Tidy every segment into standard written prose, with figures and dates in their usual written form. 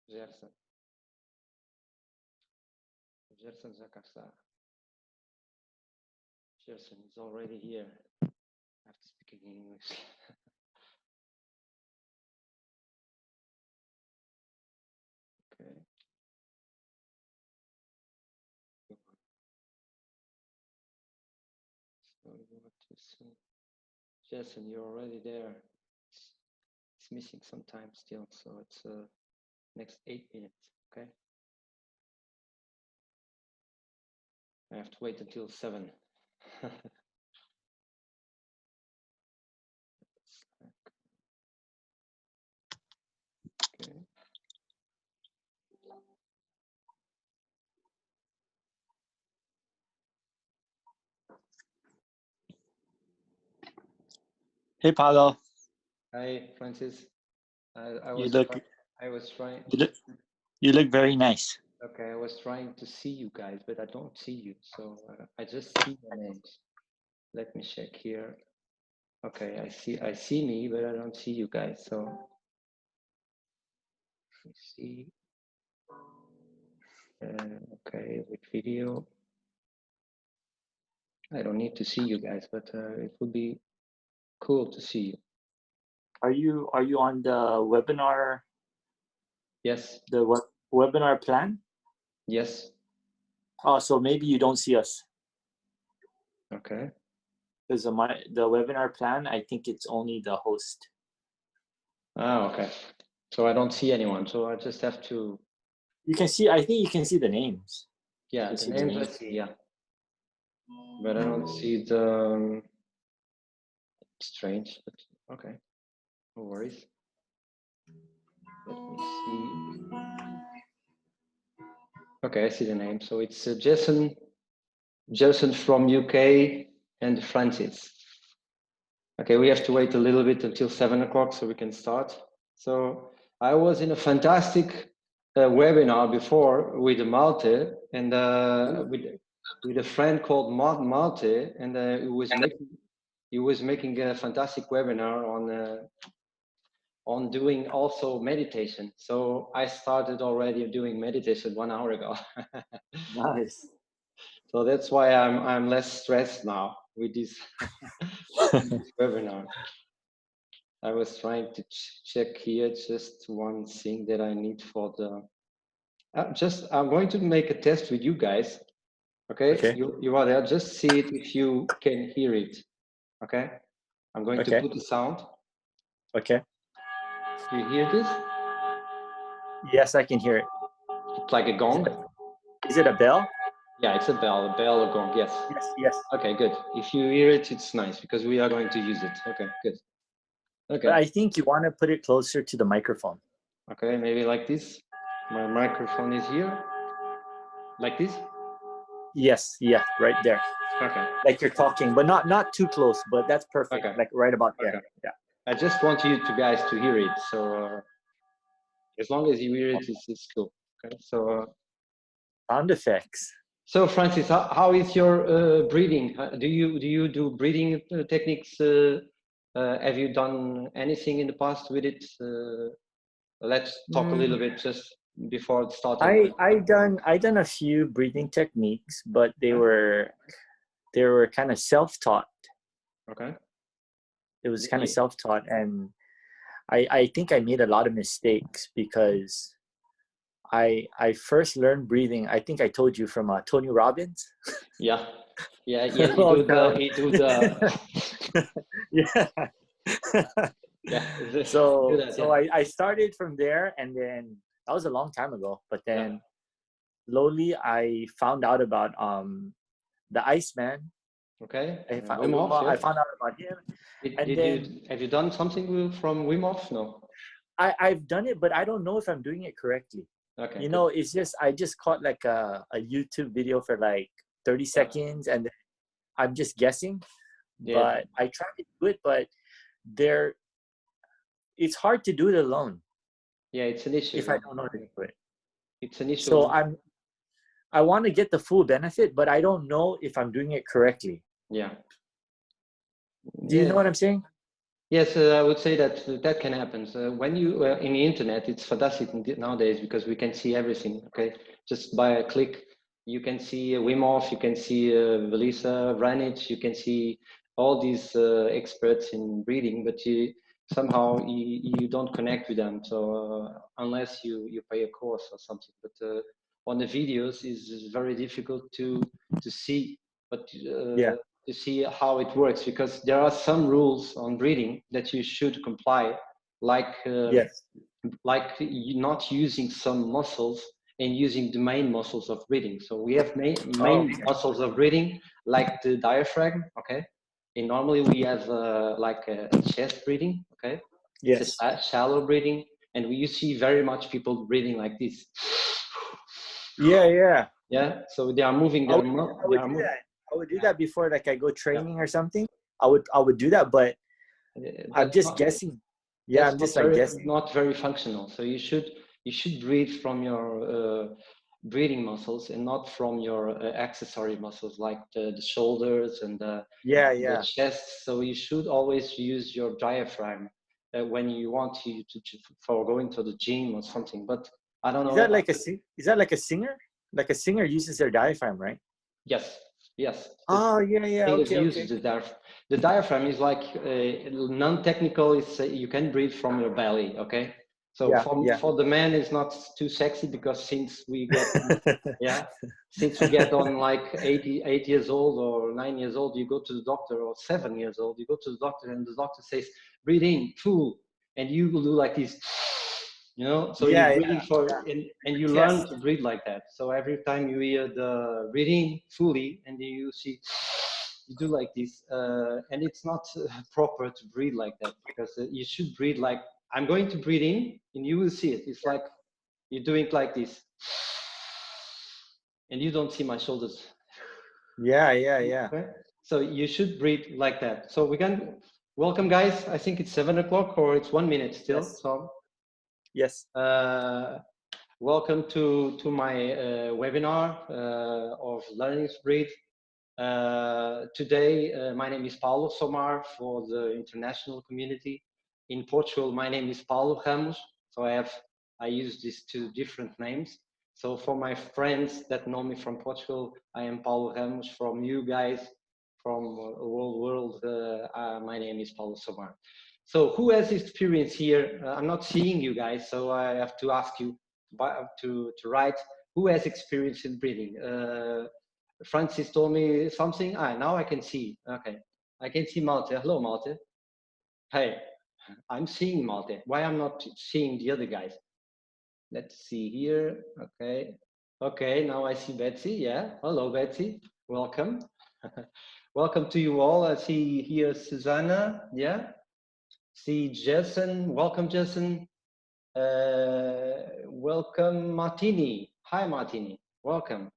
Gerson. Gerson já cá está. Gerson is already here. I have to speak in English. Okay. So what is Jason, you're already there. It's missing some time still, so it's next 8 minutes. Okay. I have to wait until 7. Okay. Hey, Paolo. Hi, Francis. I You was look. trying. You look very nice. Okay, I was trying to see you guys, but I don't see you. So I just see your names. Let me check here. Okay, I see me, but I don't see you guys. So let me see. Okay, with video. I don't need to see you guys, but it would be cool to see you. Are you on the webinar? Yes. The webinar plan? Yes. Oh, so maybe you don't see us. Okay. Because the webinar plan, I think it's only the host. Ah, okay. So I don't see anyone. So I just have to. You can see. I think you can see the names. Yeah, the names I see. Yeah, but I don't see the. Strange, but okay. No worries. Let me see. Okay, I see the name. So it's Jason from UK, and Francis. Okay, we have to wait a little bit until 7 o'clock so we can start. So I was in a fantastic webinar before with Malte and with a friend called Malte, and he was making a fantastic webinar on doing also meditation. So I started already doing meditation 1 hour ago. Nice. So that's why I'm less stressed now with this, this webinar. I was trying to check here just one thing that I need for the. I'm going to make a test with you guys. Okay, Okay. You are there. Just see it if you can hear it. Okay, I'm going to put the sound. Okay. Do you hear this? Yes, I can hear it. It's like a gong. Is it a bell? Yeah, it's a bell or gong. Yes. Yes. Okay, good. If you hear it, it's nice because we are going to use it. Okay, good. Okay. But I think you want to put it closer to the microphone. Okay, maybe like this. My microphone is here. Like this? Yes, yeah, right there. Okay. Like you're talking, but not too close, but that's perfect. Okay. Like right about there. Okay. Yeah. I just want you guys to hear it. So as long as you hear it, it's cool. Okay. So sound effects. So Francis, how is your breathing? Do you do breathing techniques? Have you done anything in the past with it? Let's talk a little bit just before starting. I done a few breathing techniques, but they were kind of self-taught. Okay. It was kind of self-taught, and I think I made a lot of mistakes because I first learned breathing. I think I told you from Tony Robbins. Yeah. You do the. Yeah. Yeah. So I started from there, and then that was a long time ago. But then slowly I found out about the Iceman. Okay. I found out about him. Have you done something from Wim Hof? No. I've done it, but I don't know if I'm doing it correctly. Okay. You know, it's just I just caught like a YouTube video for like 30 seconds, and I'm just guessing. Yeah. But I tried to do it, but it's hard to do it alone. Yeah, it's an issue. If I don't know how to do it. It's an issue. So I want to get the full benefit, but I don't know if I'm doing it correctly. Yeah. Do you know what I'm saying? Yes, I would say that that can happen. So when you in the internet, it's fantastic nowadays because we can see everything. Okay, just by a click, you can see Wim Hof, you can see Velisa Vranic, you can see all these experts in breathing, but somehow you don't connect with them. So unless you pay a course or something, but on the videos is very difficult to see. But Yeah. to see how it works because there are some rules on breathing that you should comply, like Yes. not using some muscles and using the main muscles of breathing. So we have Oh, main muscles of breathing like the diaphragm, okay? And normally we have like a chest breathing, okay? It's yes. a shallow breathing, and you see very much people breathing like this. Yeah, yeah. Yeah, so they are moving I their would I they would are do moving. that. I would do Yeah, that before like I go yeah. training or something. I would do that, but I'm That's just not guessing. Yeah, I'm just like guessing. not very functional. So you should breathe from your breathing muscles and not from your accessory muscles like the shoulders and Yeah, the yeah. chest. So you should always use your diaphragm when you want for going to the gym or something. But I don't Is that know. like is that like a singer? Like a singer uses their diaphragm, right? Yes, yes. Oh, yeah, yeah. Singers Okay, use okay. the diaphragm. The diaphragm is like non-technical. It's you can breathe from your belly. Okay, so Yeah, yeah. for the man, it's not too sexy because yeah, since we get on like 8 years old or 9 years old, you go to the doctor or 7 years old, you go to the doctor and the doctor says breathe in full, and you will do like this. So you're Yeah, breathing yeah, for yeah. and you learn Chest. to breathe like that. So every time you hear the breathing fully and you see you do like this and it's not proper to breathe like that because you should breathe like I'm going to breathe in and you will see it. It's like you're doing it like this and you don't see my shoulders. Yeah, yeah, yeah. Okay, so you should breathe like that. So we can welcome guys. I think it's 7 o'clock or it's 1 minute still. Yes. So Yes. uh, welcome to my webinar of Learning to Breathe. Today, my name is Paulo Somar for the international community. In Portugal, my name is Paulo Ramos. So I use these two different names. So for my friends that know me from Portugal, I am Paulo Ramos. From you guys, from world, my name is Paulo Somar. So who has experience here? I'm not seeing you guys, so I have to ask you to write who has experience in breathing. Francis told me something. Now I can see. Okay, I can see Malte. Hello, Malte. Hey, I'm seeing Malte. Why I'm not seeing the other guys? Let's see here. Okay, okay. Now I see Betsy. Yeah. Hello, Betsy. Welcome. Welcome to you all. I see here Susanna. Yeah. See Jason. Welcome, Jason. Welcome, Martini. Hi, Martini. Welcome.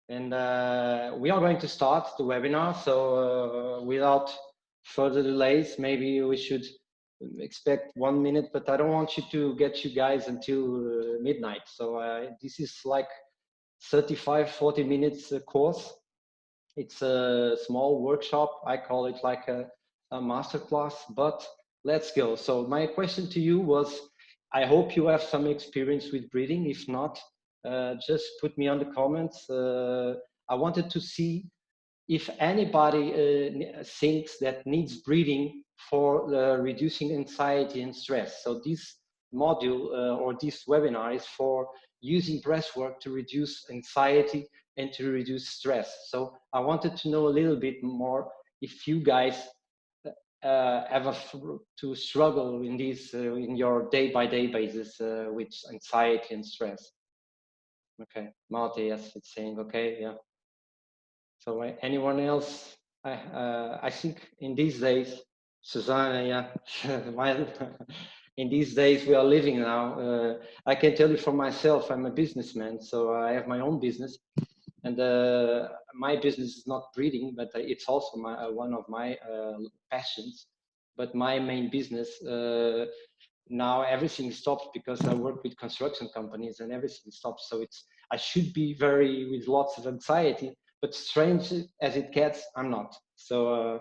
And we are going to start the webinar. So without further delays, maybe we should expect 1 minute, but I don't want you to get you guys until midnight. So this is like 35, 40 minutes course. It's a small workshop. I call it like a masterclass, but let's go. So my question to you was, I hope you have some experience with breathing. If not, just put me on the comments. I wanted to see if anybody thinks that needs breathing for reducing anxiety and stress. So this module or this webinar is for using breath work to reduce anxiety and to reduce stress. So I wanted to know a little bit more if you guys ever to struggle in this in your day-by-day basis with anxiety and stress. Okay, Malte, yes, it's saying okay, yeah. So anyone else? I think in these days, Susanna, yeah, in these days we are living now. I can tell you for myself, I'm a businessman, so I have my own business, and my business is not breeding, but it's also one of my passions. But my main business now everything stopped because I work with construction companies and everything stops. So I should be very with lots of anxiety, but strange as it gets, I'm not. So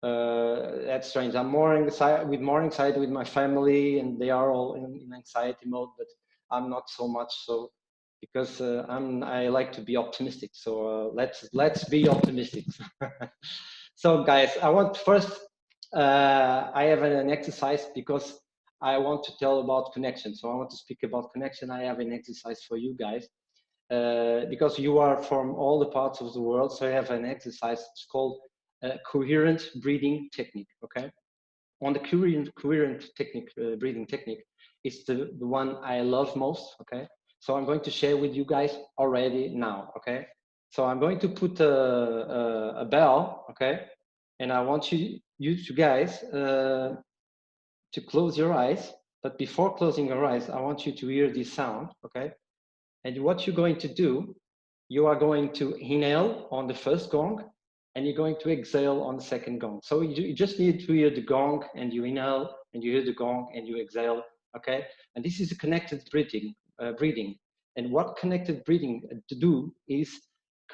That's strange. I'm more anxiety with my family, and they are all in anxiety mode, but I'm not so much so, because I like to be optimistic. So let's be optimistic. So guys, I want first, I have an exercise because I want to tell about connection. So I want to speak about connection. I have an exercise for you guys. Because you are from all the parts of the world, so I have an exercise. It's called coherent breathing technique. Okay, on the coherent technique, breathing technique, is the one I love most. Okay, so I'm going to share with you guys already now. Okay, so I'm going to put a bell. Okay, and I want you guys to close your eyes. But before closing your eyes, I want you to hear this sound. Okay, and what you're going to do, you are going to inhale on the first gong, and you're going to exhale on the second gong. So you just need to hear the gong, and you inhale, and you hear the gong, and you exhale. Okay, and this is a connected breathing. And what connected breathing to do is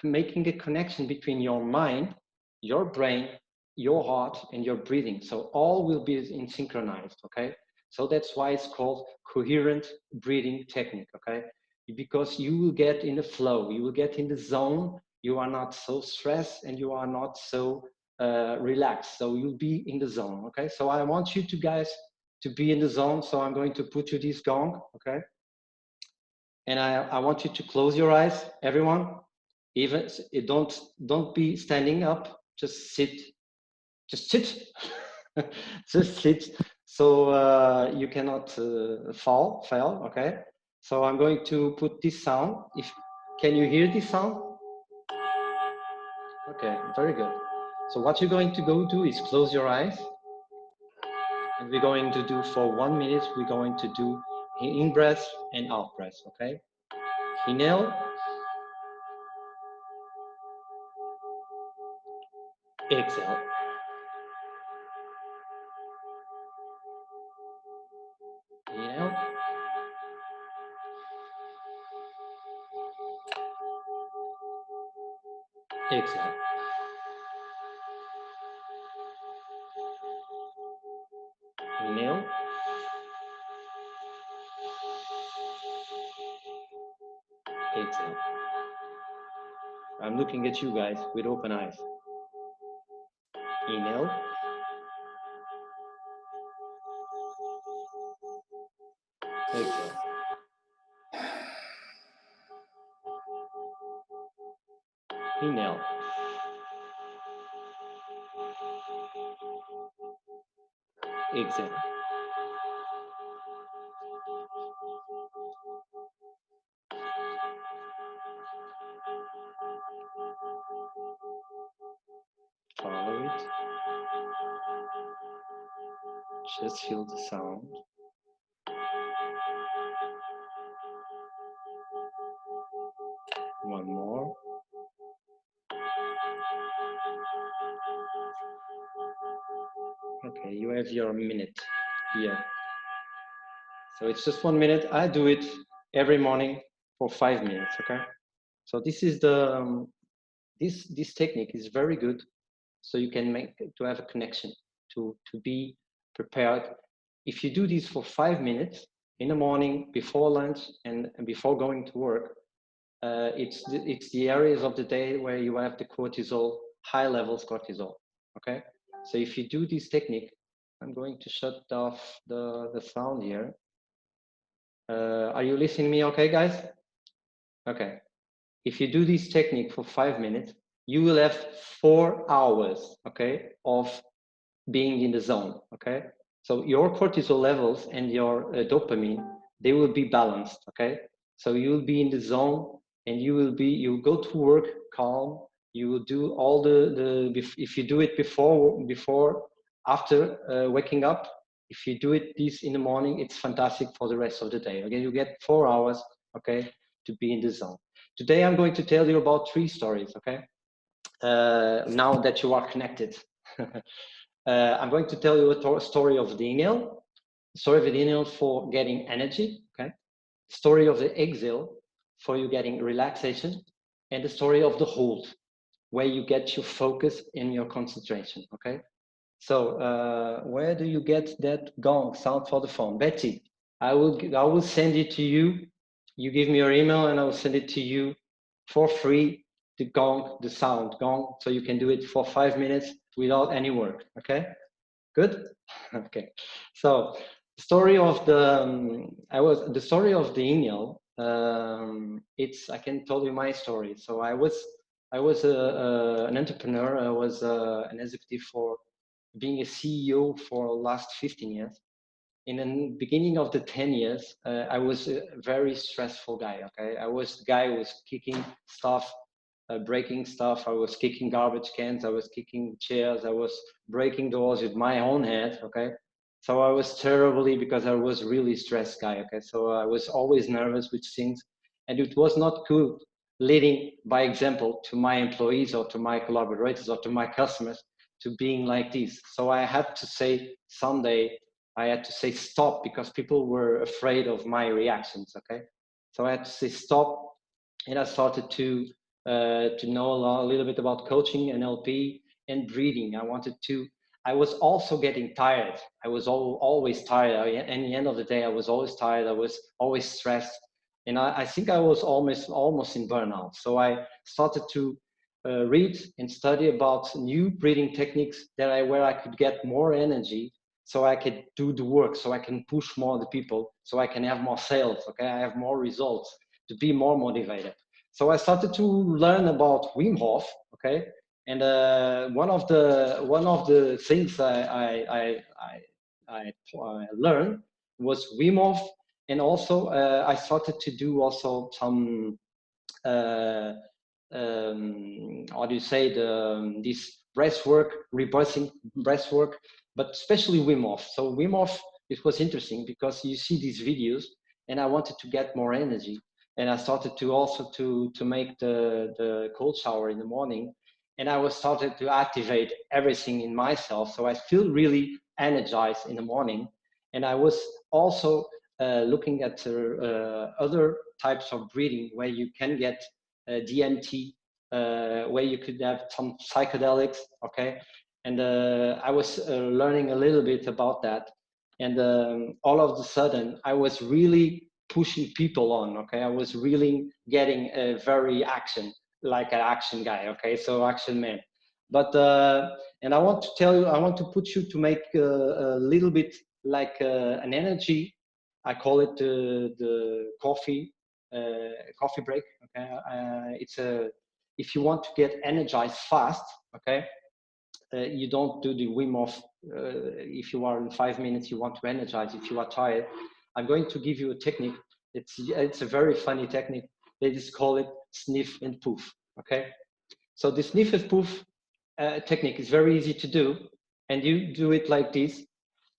making a connection between your mind, your brain, your heart, and your breathing. So all will be in synchronized. Okay, so that's why it's called coherent breathing technique. Okay, because you will get in the flow, you will get in the zone. You are not so stressed, and you are not so relaxed. So you'll be in the zone. Okay, so I want you guys to be in the zone. So I'm going to put you this gong. Okay, and I want you to close your eyes, everyone. Even don't be standing up. Just sit. Just sit. Just sit. So you cannot fail. Okay. So I'm going to put this sound. Can you hear this sound? Okay, very good. So what you're going to go do is close your eyes, and we're going to do for 1 minute. We're going to do in breath and out breath. Okay. Inhale. Exhale. Inhale. Exhale. Inhale. Exhale. I'm looking at you guys with open eyes. Inhale. Exhale. Inhale. Exhale. Follow it. Just feel the sound. One more. Okay, you have your minute here. So it's just 1 minute. I do it every morning for 5 minutes. Okay. So this is the this technique is very good. So you can have a connection to be prepared. If you do this for 5 minutes in the morning, before lunch, and before going to work, it's the areas of the day where you have the cortisol, high levels cortisol. Okay, so if you do this technique, I'm going to shut off the sound here. Are you listening to me okay, guys? Okay. If you do this technique for 5 minutes, you will have 4 hours, okay, of being in the zone. Okay, so your cortisol levels and your dopamine, they will be balanced. Okay, so you will be in the zone, and you go to work calm. You will do all if you do it before after waking up. If you do it this in the morning, it's fantastic for the rest of the day. Okay, you get 4 hours, okay, to be in the zone. Today I'm going to tell you about 3 stories. Okay, now that you are connected. I'm going to tell you a story of the inhale, story of the inhale for getting energy, okay? Story of the exhale for you getting relaxation, and the story of the hold, where you get your focus and your concentration, okay? So where do you get that gong sound for the phone? Betty, I will send it to you. You give me your email and I will send it to you for free, the gong, the sound gong, so you can do it for 5 minutes without any work, okay? Good? Okay. So the story of the story of the email, I can tell you my story. So I was an entrepreneur. I was an executive for being a CEO for last 15 years. In the beginning of the 10 years, I was a very stressful guy. Okay, I was the guy who was kicking stuff, breaking stuff. I was kicking garbage cans. I was kicking chairs. I was breaking doors with my own head. Okay, so I was terribly because I was really stressed guy. Okay, so I was always nervous with things, and it was not good leading by example to my employees or to my collaborators or to my customers to being like this. So I had to say someday I had to say stop because people were afraid of my reactions. Okay, so I had to say stop, and I started to know a little bit about coaching, NLP, and breathing. I was also getting tired. I was always tired. At the end of the day, I was always tired. I was always stressed, and I think I was almost in burnout. So I started to read and study about new breathing techniques where I could get more energy, so I could do the work, so I can push more the people, so I can have more sales. Okay, I have more results to be more motivated. So I started to learn about Wim Hof. Okay, and one of the things I learned was Wim Hof, and also I started to do also some uh, how do you say this breathwork, rebirthing breathwork, but especially Wim Hof. So Wim Hof, it was interesting because you see these videos, and I wanted to get more energy, and I started to also to make the cold shower in the morning, and I was started to activate everything in myself, so I feel really energized in the morning, and I was also looking at other types of breathing where you can get DMT, where you could have some psychedelics, okay? And I was learning a little bit about that. And all of a sudden, I was really pushing people on, okay? I was really getting a very like an action guy, okay? So action man. But, and I want to tell you, I want to put you to make a little bit like an energy. I call it the coffee break. Okay, it's a if you want to get energized fast. Okay, you don't do the Wim Hof. If you are in 5 minutes, you want to energize. If you are tired, I'm going to give you a technique. It's a very funny technique. They just call it sniff and poof. Okay, so the sniff and poof technique is very easy to do, and you do it like this.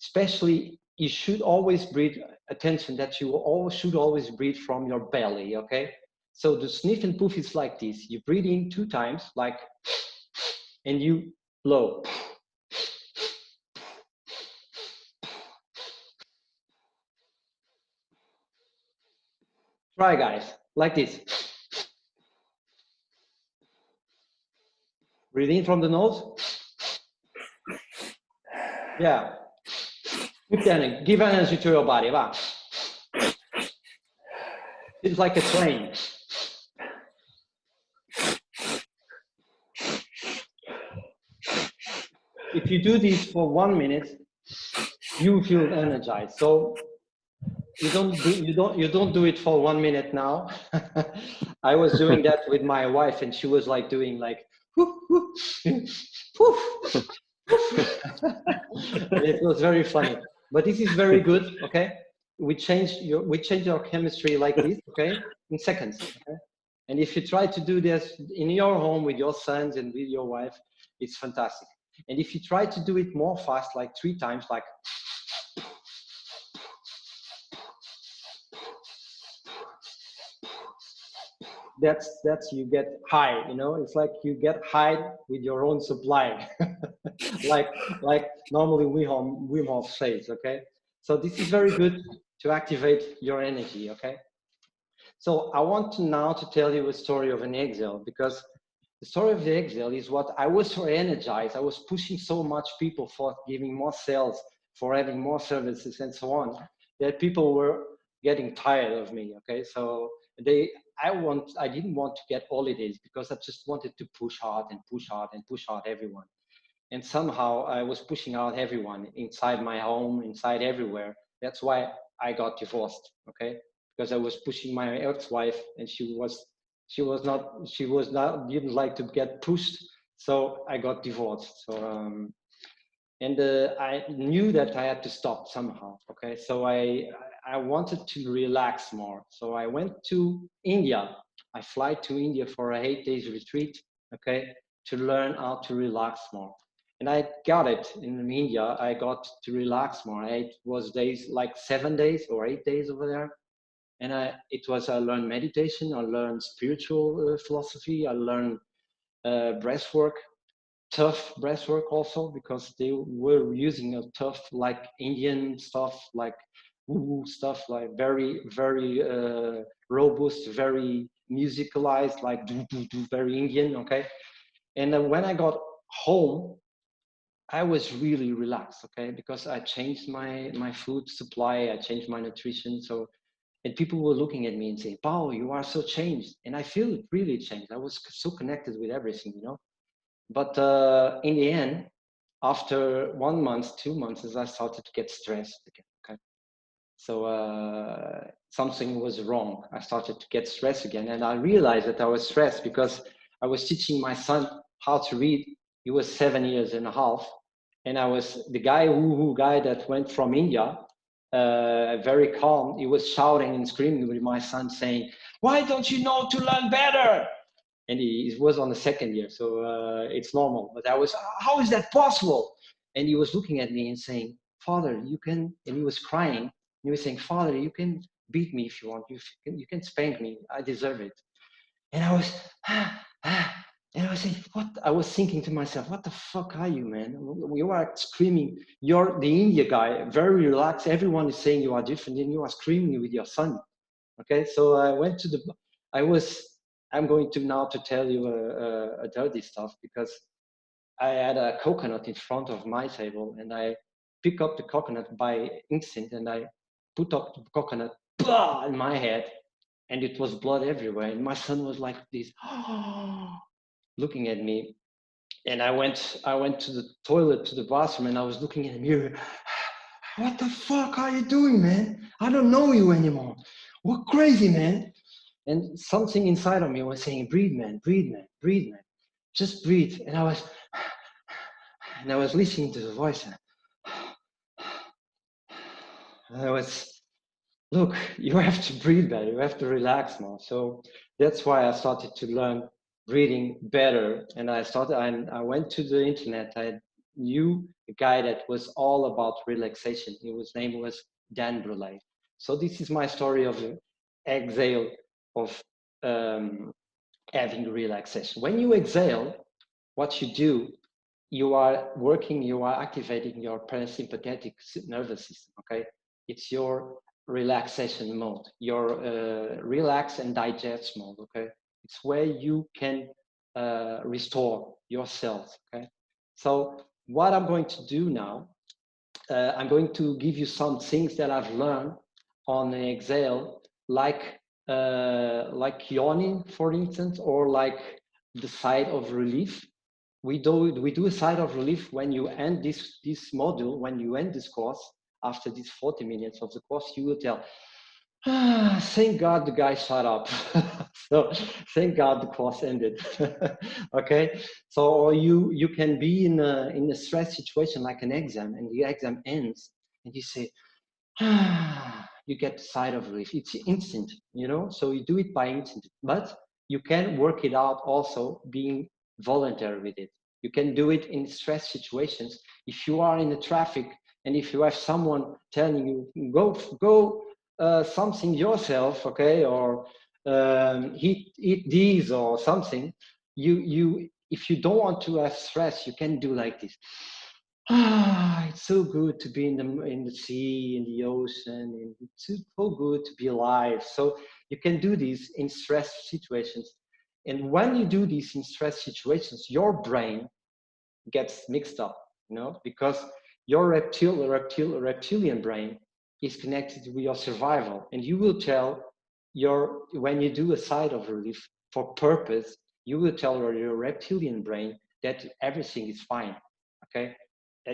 Especially, you should always breathe. Attention that you should always breathe from your belly. Okay, so the sniff and poof is like this. You breathe in 2 times, like, and you blow. Try, guys, like this. Breathe in from the nose. Yeah. Give energy to your body. Va. It's like a train. If you do this for 1 minute, you feel energized. So you don't do it for 1 minute now. I was doing that with my wife, and she was like doing like whoof, whoof, whoof, whoof. And it was very funny. But this is very good. Okay, we change your chemistry like this. Okay, in seconds. Okay, and if you try to do this in your home with your sons and with your wife, it's fantastic. And if you try to do it more fast, like 3 times, like that's you get high, it's like you get high with your own supply. like normally Wim Hof says. Okay, so this is very good to activate your energy. Okay, so I want to now to tell you a story of an exile, because The story of the exile is what I was so energized. I was pushing so much people for giving more sales, for having more services and so on, that people were getting tired of me. Okay. So I didn't want to get holidays because I just wanted to push hard and push hard and push hard everyone. And somehow I was pushing out everyone inside my home, inside everywhere. That's why I got divorced. Okay. Because I was pushing my ex-wife and she was not didn't like to get pushed, so I got divorced. So and I knew that I had to stop somehow. Okay, so I wanted to relax more, so I went to India. I fly to India for a 8 days retreat. Okay, to learn how to relax more, and I got it in India. I got to relax more. It was days like 7 days or 8 days over there, and I learned meditation, I learned spiritual philosophy, I learned breath work, tough breath work also, because they were using a tough like Indian stuff, like woo stuff, like very robust, very musicalized, like very Indian. Okay, and when I got home, I was really relaxed. Okay, because I changed my food supply, I changed my nutrition. So, and people were looking at me and saying, "Paul, you are so changed." And I feel it really changed. I was so connected with everything, you know. But in the end, after 1 month, 2 months, as I started to get stressed again. Okay, so something was wrong. I started to get stressed again, and I realized that I was stressed because I was teaching my son how to read. He was 7 years and a half, and I was the guy woo guy that went from India, very calm. He was shouting and screaming with my son, saying, "Why don't you know to learn better?" And he was on the second year, so it's normal. But I was, how is that possible? And he was looking at me and saying, "Father, you can," and he was crying. And he was saying, "Father, you can beat me if you want. You can spank me. I deserve it." And I was, and I was saying, what? I was thinking to myself, what the fuck are you, man? You are screaming. You're the India guy, very relaxed. Everyone is saying you are different, and you are screaming with your son. Okay, so I went to the. I was. I'm going to now to tell you a dirty stuff, because I had a coconut in front of my table, and I pick up the coconut by instinct, and I put up the coconut blah, in my head, and it was blood everywhere. And my son was like this, looking at me. And I went to the toilet, to the bathroom, and I was looking in the mirror. What the fuck are you doing, man? I don't know you anymore. What crazy, man? And something inside of me was saying, "Breathe, man, breathe, man, breathe, man. Just breathe." And I was listening to the voice, and I was, look, you have to breathe better. You have to relax more. So that's why I started to learn breathing better. And I went to the internet. I knew a guy that was all about relaxation. His name was Dan Brulé. So this is my story of exhale, of um, having relaxation. When you exhale, what you do, you are working, you are activating your parasympathetic nervous system. Okay, it's your relaxation mode, your relax and digest mode. Okay, it's where you can restore yourself. Okay, so what I'm going to do now, I'm going to give you some things that I've learned on exhale, like yawning, for instance, or like the side of relief. We do a side of relief when you end this module, when you end this course. After these 40 minutes of the course, you will tell, thank God the guy shut up. So thank God the course ended. Okay, so you can be in a stress situation like an exam, and the exam ends, and you say, you get the side of relief. It's instant, you know, so you do it by instant, but you can work it out also being voluntary with it. You can do it in stress situations. If you are in the traffic, and if you have someone telling you, go something yourself, okay, or eat these or something, you if you don't want to have stress, you can do like this. It's so good to be in the sea, in the ocean, and it's so good to be alive. So you can do these in stress situations. And when you do this in stress situations, your brain gets mixed up, because your reptilian brain is connected with your survival, and you will tell when you do a side of relief for purpose, you will tell your reptilian brain that everything is fine, okay?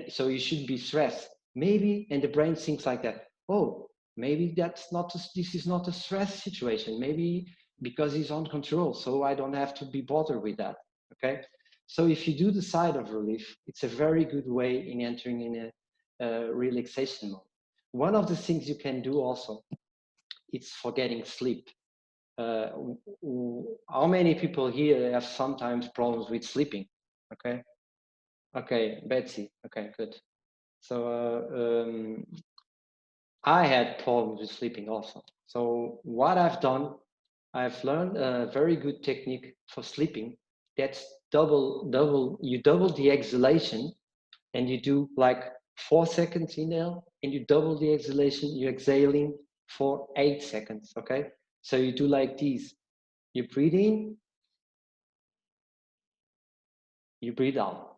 So you should be stressed, maybe, and the brain thinks like that. Oh, maybe this is not a stress situation. Maybe because he's on control, so I don't have to be bothered with that, okay? So if you do the side of relief, it's a very good way in entering in a relaxation mode. One of the things you can do also, it's for getting sleep. How many people here have sometimes problems with sleeping? Okay. Okay, Betsy. Okay, good. So I had problems with sleeping also. So what I've done, I've learned a very good technique for sleeping. That's you double the exhalation, and you do like 4 seconds inhale, and you double the exhalation, you're exhaling for 8 seconds, okay? So you do like these. You breathe in, you breathe out.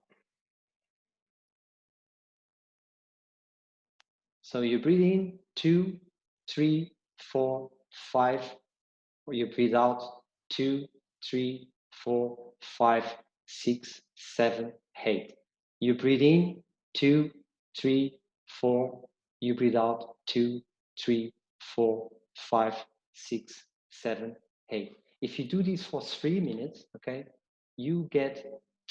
So you breathe in 2, 3, 4, 5, or you breathe out 2, 3, 4, 5, 6, 7, 8. You breathe in 2, 3, 4. You breathe out 2, 3, 4, 5, 6, 7, 8. If you do this for 3 minutes, okay, you get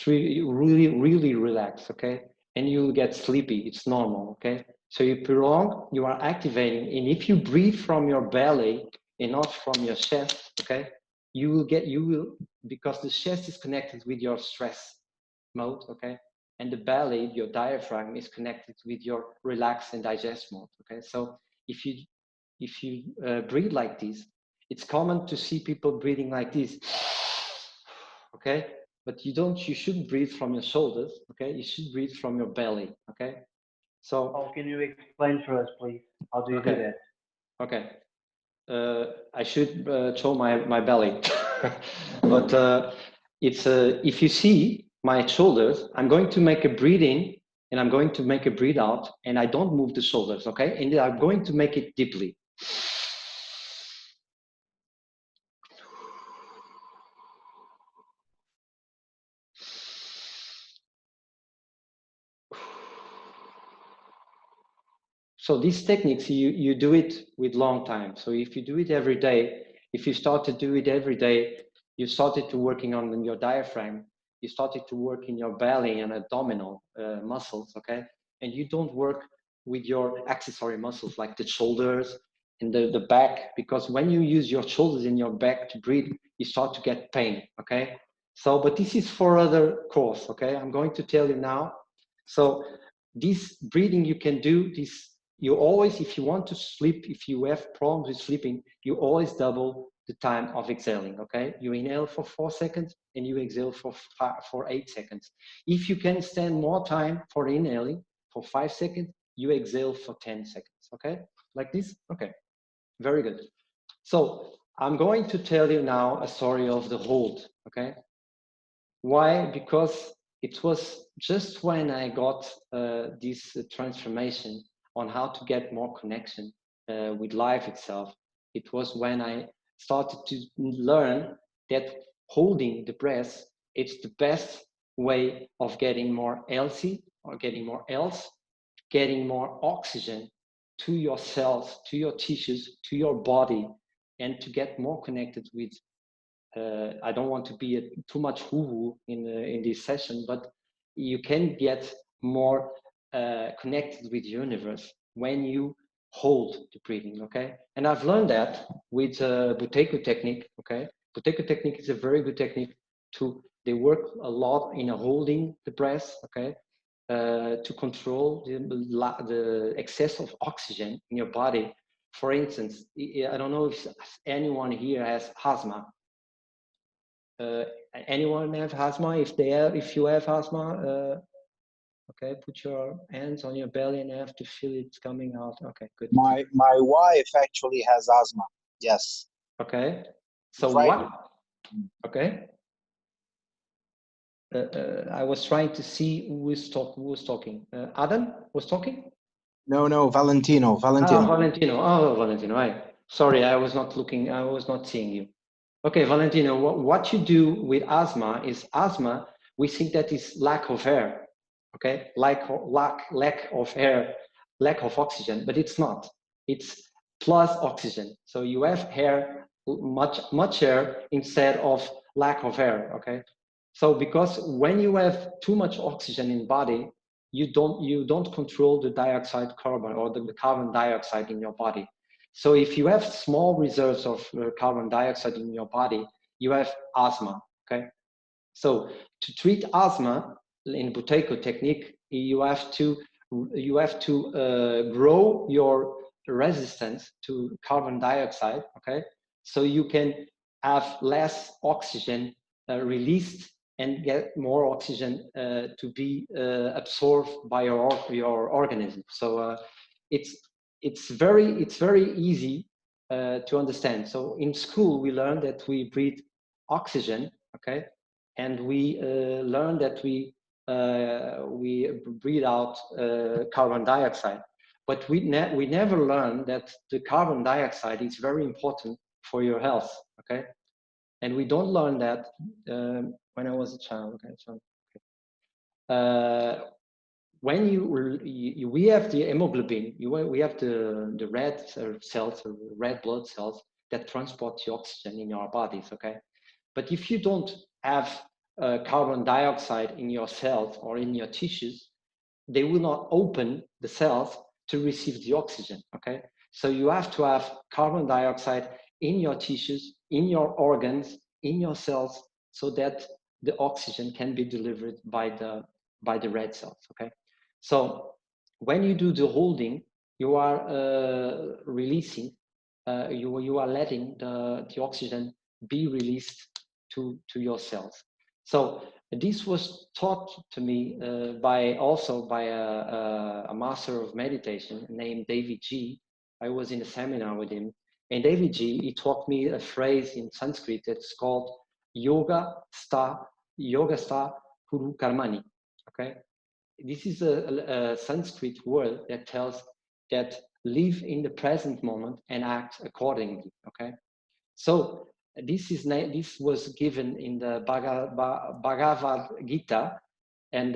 really relaxed, okay, and you get sleepy. It's normal, okay. So you prolong, you are activating, and if you breathe from your belly and not from your chest, okay, you will, because the chest is connected with your stress mode, okay, and the belly, your diaphragm, is connected with your relax and digest mode, okay. So if you breathe like this, it's common to see people breathing like this, okay, but you shouldn't breathe from your shoulders, okay, you should breathe from your belly, okay. So can you explain for us, please? How do you do that? Okay. I should show my belly, but it's if you see my shoulders, I'm going to make a breathe in and I'm going to make a breathe out, and I don't move the shoulders, okay? And I'm going to make it deeply. So these techniques, you do it with long time. So if you do it every day, if you start to do it every day, you started to working on your diaphragm, you started to work in your belly and abdominal muscles, okay? And you don't work with your accessory muscles like the shoulders and the back, because when you use your shoulders and your back to breathe, you start to get pain, okay? So, but this is for other course, okay? I'm going to tell you now. So this breathing you can do this. You always, if you want to sleep, if you have problems with sleeping, you always double the time of exhaling, okay? You inhale for 4 seconds and you exhale for 8 seconds. If you can stand more time for inhaling for 5 seconds, you exhale for 10 seconds, okay? Like this, okay, very good. So I'm going to tell you now a story of the hold, okay? Why? Because it was just when I got this transformation on how to get more connection with life itself. It was when I started to learn that holding the breath, it's the best way of getting more healthy or getting more health, getting more oxygen to your cells, to your tissues, to your body, and to get more connected with I don't want to be too much woo-woo in this session, but you can get more connected with the universe when you hold the breathing, okay? And I've learned that with Buteyko technique, okay? Buteyko technique is a very good technique they work a lot in holding the breath, okay? To control the excess of oxygen in your body. For instance, I don't know if anyone here has asthma. Anyone have asthma? If you have asthma, okay, put your hands on your belly and have to feel it coming out. Okay, good. My wife actually has asthma. Yes. Okay. So Right. Okay. I was trying to see who was talking. Adam was talking? No, Valentino. Valentino. Oh, Valentino. Sorry, I was not looking. I was not seeing you. Okay, Valentino, what you do with asthma is asthma, we think that is lack of air, okay? Lack of air, lack of oxygen, but it's not. It's plus oxygen. So you have air, much air instead of lack of air, okay? So because when you have too much oxygen in body, you don't control the dioxide carbon or the carbon dioxide in your body. So if you have small reserves of carbon dioxide in your body, you have asthma, okay? So to treat asthma in Buteyko technique, you have to grow your resistance to carbon dioxide, okay? So you can have less oxygen released and get more oxygen to be absorbed by your organism. So it's very easy to understand. So in school we learn that we breathe oxygen, okay, and we learn that we breathe out carbon dioxide. But we never learn that the carbon dioxide is very important for your health, okay? And we don't learn that when I was a child, okay? So, when we have the hemoglobin, we have the red cells, red blood cells that transport the oxygen in our bodies, okay? But if you don't have carbon dioxide in your cells or in your tissues, they will not open the cells to receive the oxygen, okay? So you have to have carbon dioxide in your tissues, in your organs, in your cells, so that the oxygen can be delivered by the red cells, okay? So when you do the holding, you are releasing, you are letting the oxygen be released to your cells. So this was taught to me by a master of meditation named David G. I was in a seminar with him, and David G, he taught me a phrase in Sanskrit that's called yoga sta kuru karmani. Okay, this is a Sanskrit word that tells that live in the present moment and act accordingly. Okay, so this was given in the Bhagavad Gita, and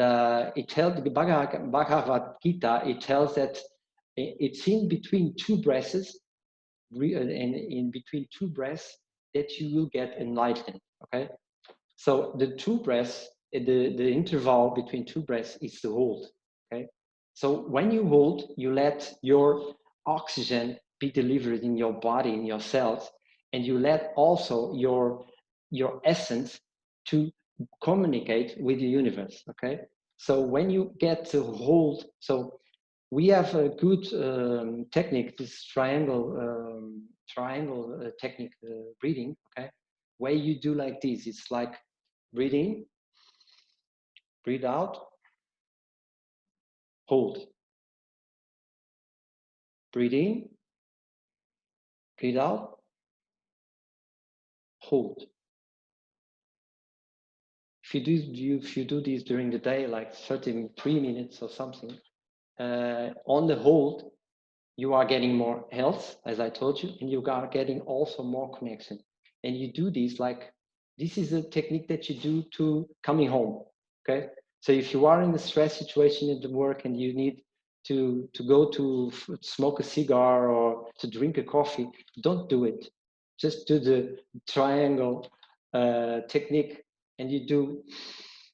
it tells the Bhagavad Gita. It tells that it's in between two breaths, and in between two breaths that you will get enlightened. Okay, so the two breaths, the interval between two breaths is the hold. Okay, so when you hold, you let your oxygen be delivered in your body, in your cells, and you let also your essence to communicate with the universe. Okay, so when you get to hold, so we have a good technique, this triangle technique, breathing. Okay, where you do like this. It's like breathe in, breathe out, hold. Breathe in, breathe out, hold. If you do this during the day, like 33 minutes or something, on the hold, you are getting more health, as I told you, and you are getting also more connection. And you do this like, this is a technique that you do to coming home, okay? So if you are in a stress situation at the work and you need to go to smoke a cigar or to drink a coffee, don't do it. Just do the triangle technique, and you do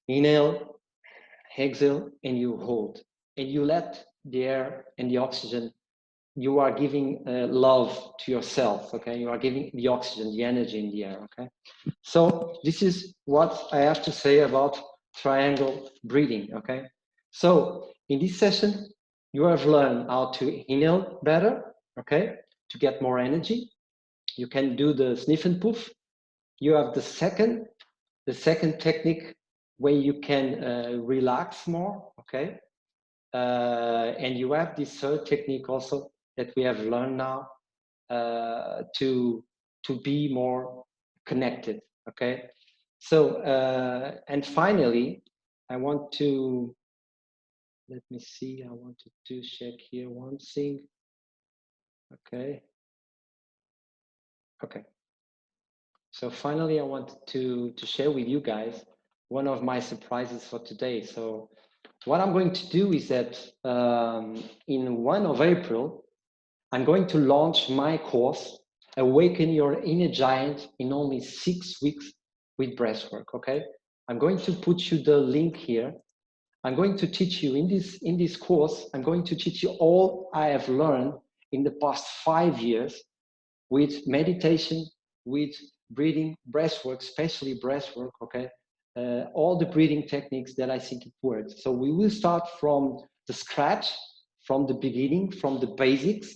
inhale, exhale, and you hold. And you let the air and the oxygen, you are giving love to yourself, okay? You are giving the oxygen, the energy in the air, okay? So this is what I have to say about triangle breathing, okay? So in this session, you have learned how to inhale better, okay? To get more energy. You can do the sniff and puff. You have the second technique where you can relax more, okay? And you have this third technique also that we have learned now to be more connected, Okay. So, and finally, I want to, let me see, I wanted to check here one thing. Okay. Okay. So finally, I wanted to share with you guys one of my surprises for today. So what I'm going to do is that in 1 of April, I'm going to launch my course, Awaken Your Inner Giant in only 6 weeks with breathwork, okay? I'm going to put you the link here. I'm going to teach you in this course, I'm going to teach you all I have learned in the past 5 years with meditation, with breathing, breathwork, especially breathwork, okay? All the breathing techniques that I think it works. So we will start from the scratch, from the beginning, from the basics,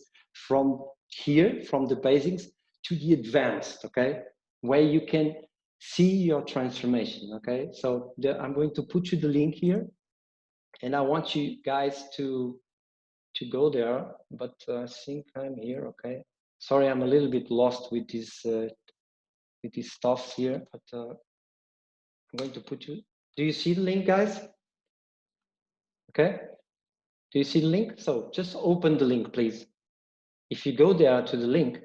from here, from the basics to the advanced, okay? Where you can see your transformation, okay? So I'm going to put you the link here, and I want you guys to go there, but I think I'm here, okay? Sorry, I'm a little bit lost with these stuffs here, but I'm going to put you. Do you see the link, guys? Okay. Do you see the link? So just open the link, please. If you go there to the link,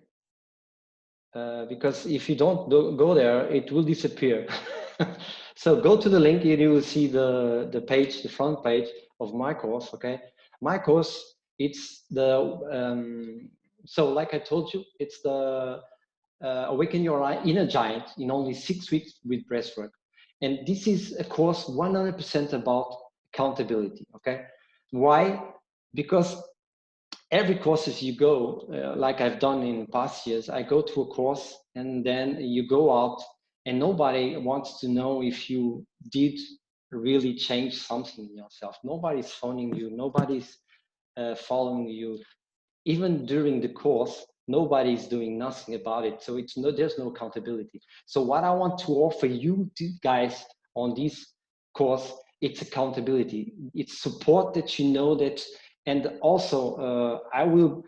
because if you don't go there, it will disappear. So go to the link and you will see the page, the front page of my course. Okay, my course. It's the so like I told you, it's the Awaken Your Inner Giant in only 6 weeks with breathwork. And this is a course 100% about accountability, okay? Why? Because every courses you go, like I've done in past years, I go to a course and then you go out and nobody wants to know if you did really change something in yourself. Nobody's phoning you, nobody's following you. Even during the course, nobody's doing nothing about it. So there's no accountability. So what I want to offer you guys on this course, it's accountability. It's support that you know that, and also I will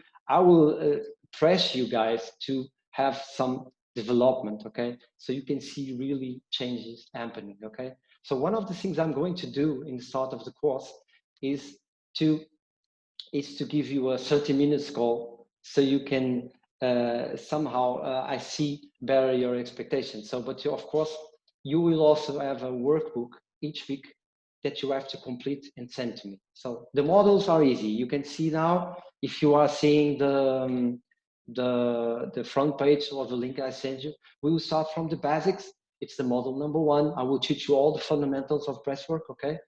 press you guys to have some development, okay? So you can see really changes happening, okay? So one of the things I'm going to do in the start of the course is to give you a 30 minutes call so you can somehow I see better your expectations. So, but of course, you will also have a workbook each week that you have to complete and send to me. So the models are easy. You can see now if you are seeing the front page of the link I sent you. We will start from the basics. It's the model number 1. I will teach you all the fundamentals of breathwork. Okay.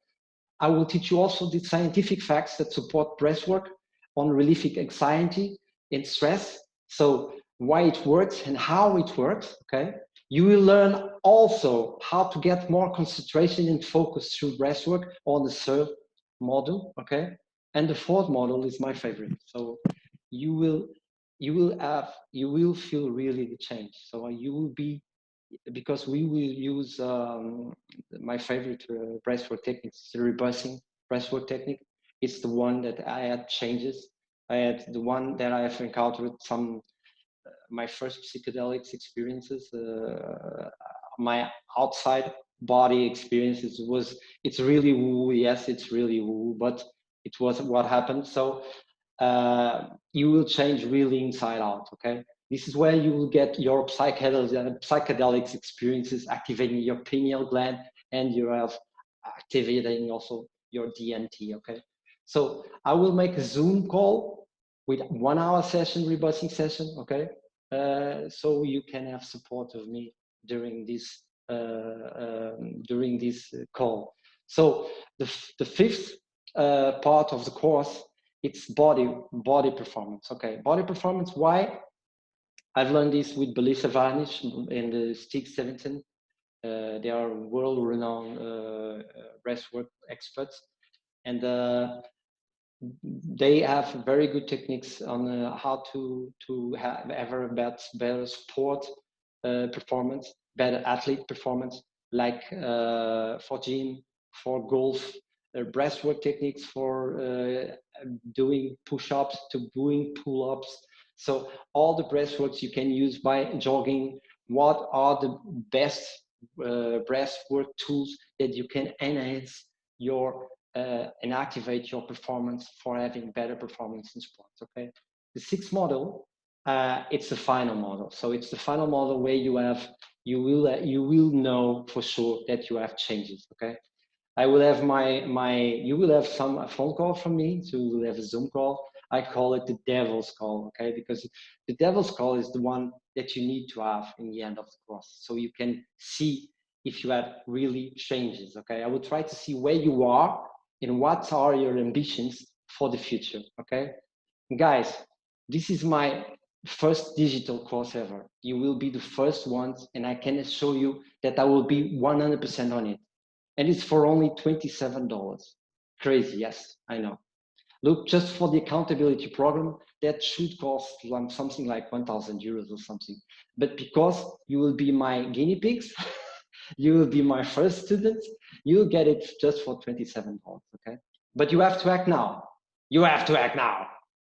I will teach you also the scientific facts that support breathwork on relieving anxiety and stress. So why it works and how it works, okay? You will learn also how to get more concentration and focus through breathwork on the 3rd module, okay? And the 4th module is my favorite. So you will feel really the change. So you will be, because we will use my favorite breathwork technique, the rebirthing breathwork technique. It's the one that I had changes. I had the one that I have encountered some my first psychedelics experiences, my outside body experiences it's really woo. Yes, it's really woo, but it was what happened. So you will change really inside out. Okay. This is where you will get your psychedelics experiences, activating your pineal gland, and you have activating also your DMT. Okay, so I will make a Zoom call with 1 hour session, rebirthing session. Okay, so you can have support of me during this call. So the 5th part of the course, it's body performance. Okay, body performance. Why? I've learned this with Belisa Varnish and Stig Sevenson. They are world-renowned breathwork experts, and they have very good techniques on how to have ever better sport performance, better athlete performance, like for gym, for golf, breathwork techniques for doing push-ups, to doing pull-ups. So all the breathworks you can use by jogging, what are the best breathwork tools that you can enhance your and activate your performance for having better performance in sports. Okay, the sixth model, it's the final model. So it's the final model where you will know for sure that you have changes. Okay, I will have you will have a phone call from me, so you will have a Zoom call. I call it the devil's call, okay? Because the devil's call is the one that you need to have in the end of the course, so you can see if you have really changes, okay? I will try to see where you are and what are your ambitions for the future, okay? Guys, this is my first digital course ever. You will be the first ones, and I can assure you that I will be 100% on it. And it's for only $27. Crazy, yes, I know. Look, just for the accountability program, that should cost something like 1,000 euros or something. But because you will be my guinea pigs, you will be my first students, you'll get it just for $27, okay? But you have to act now. You have to act now.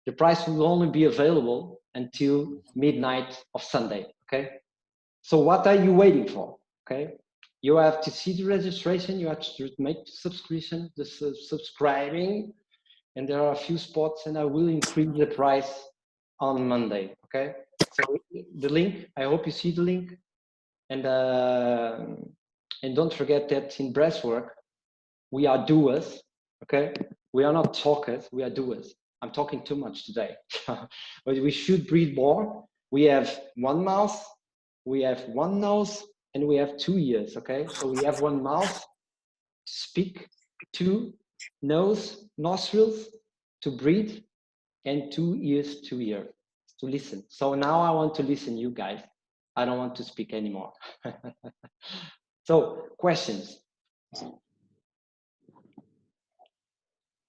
The price will only be available until midnight of Sunday, okay? So what are you waiting for, okay? You have to see the registration, you have to make the subscription, the subscribing, and there are a few spots, and I will increase the price on Monday, okay? So the link, I hope you see the link, and don't forget that in breathwork, we are doers, okay? We are not talkers, we are doers. I'm talking too much today, but we should breathe more. We have one mouth, we have one nose, and we have 2 ears, okay? So we have one mouth to speak, 2 nose, nostrils to breathe, and 2 ears to hear, to listen. So now I want to listen, you guys. I don't want to speak anymore. So, questions?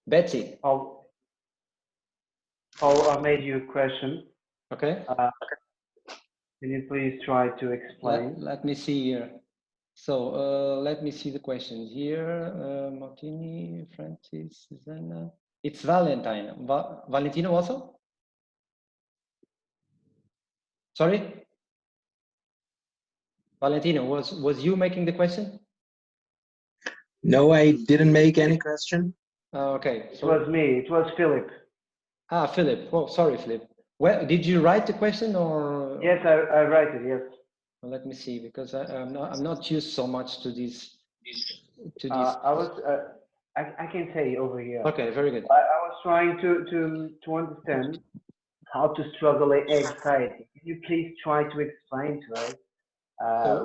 Betsy. I made you a question. Okay. Can you please try to explain? Let me see here. So let me see the questions here. Martini, Francis, Susanna. It's Valentine. Valentino also? Sorry? Valentino, was you making the question? No, I didn't make any question. Okay. It was me. It was Philip. Ah, Philip. Oh, sorry, Philip. Well, did you write the question or? Yes, I write it. Yes. Well, let me see, because I'm not used so much to this. I can say over here. Okay, very good. I was trying to understand how to struggle with anxiety. Can you please try to explain to us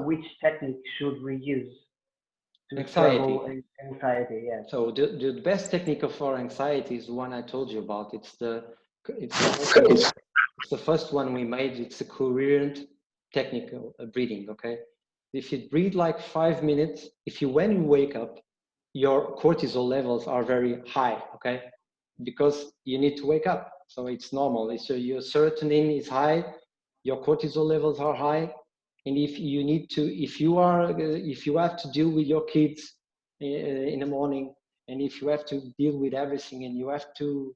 which technique should we use to struggle with anxiety? Yes. So the best technique for anxiety is the one I told you about. It's the first one we made. It's a coherent technical breathing. Okay, if you breathe like 5 minutes, when you wake up, your cortisol levels are very high. Okay, because you need to wake up, so it's normal. Your serotonin is high, your cortisol levels are high, and if you have to deal with your kids in the morning, and if you have to deal with everything, and you have to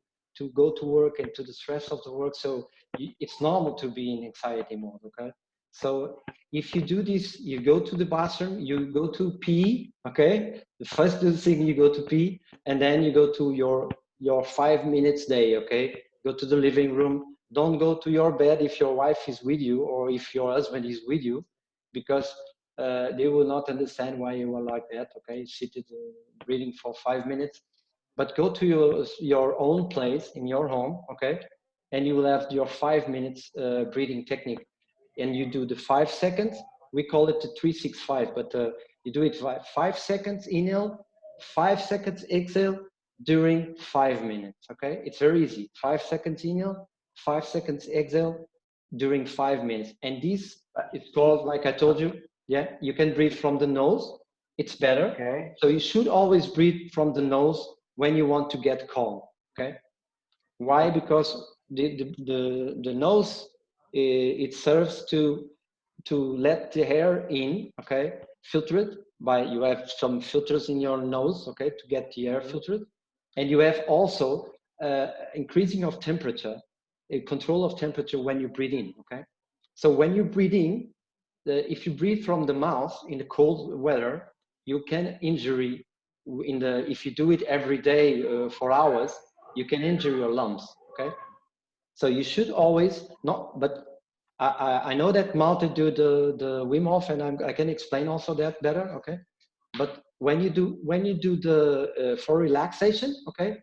go to work and to the stress of the work, so it's normal to be in anxiety mode. Okay, so if you do this, you go to the bathroom, you go to pee. Okay, the first thing, you go to pee, and then you go to your 5 minutes day. Okay, go to the living room. Don't go to your bed if your wife is with you or if your husband is with you, because they will not understand why you are like that. Okay, seated breathing for 5 minutes, but go to your own place in your home. Okay, and you will have your 5 minutes breathing technique, and you do the 5 seconds. We call it the 3-6-5, but you do it 5 seconds inhale, 5 seconds exhale during 5 minutes. Okay, it's very easy. 5 seconds inhale, 5 seconds exhale during 5 minutes, and this is called, like I told you. Yeah, you can breathe from the nose. It's better. Okay. So you should always breathe from the nose when you want to get calm. Okay. Why? Because the nose, it serves to let the air in. Okay, filtered by, you have some filters in your nose. Okay, to get the air filtered, and you have also increasing of temperature, control of temperature when you breathe in. Okay, so when you breathe in, if you breathe from the mouth in the cold weather, you can injury if you do it every day for hours, you can injure your lungs. Okay, so you should always not. But I know that Malte do the Wim Hof, and I can explain also that better. Okay, but when you do the for relaxation, okay,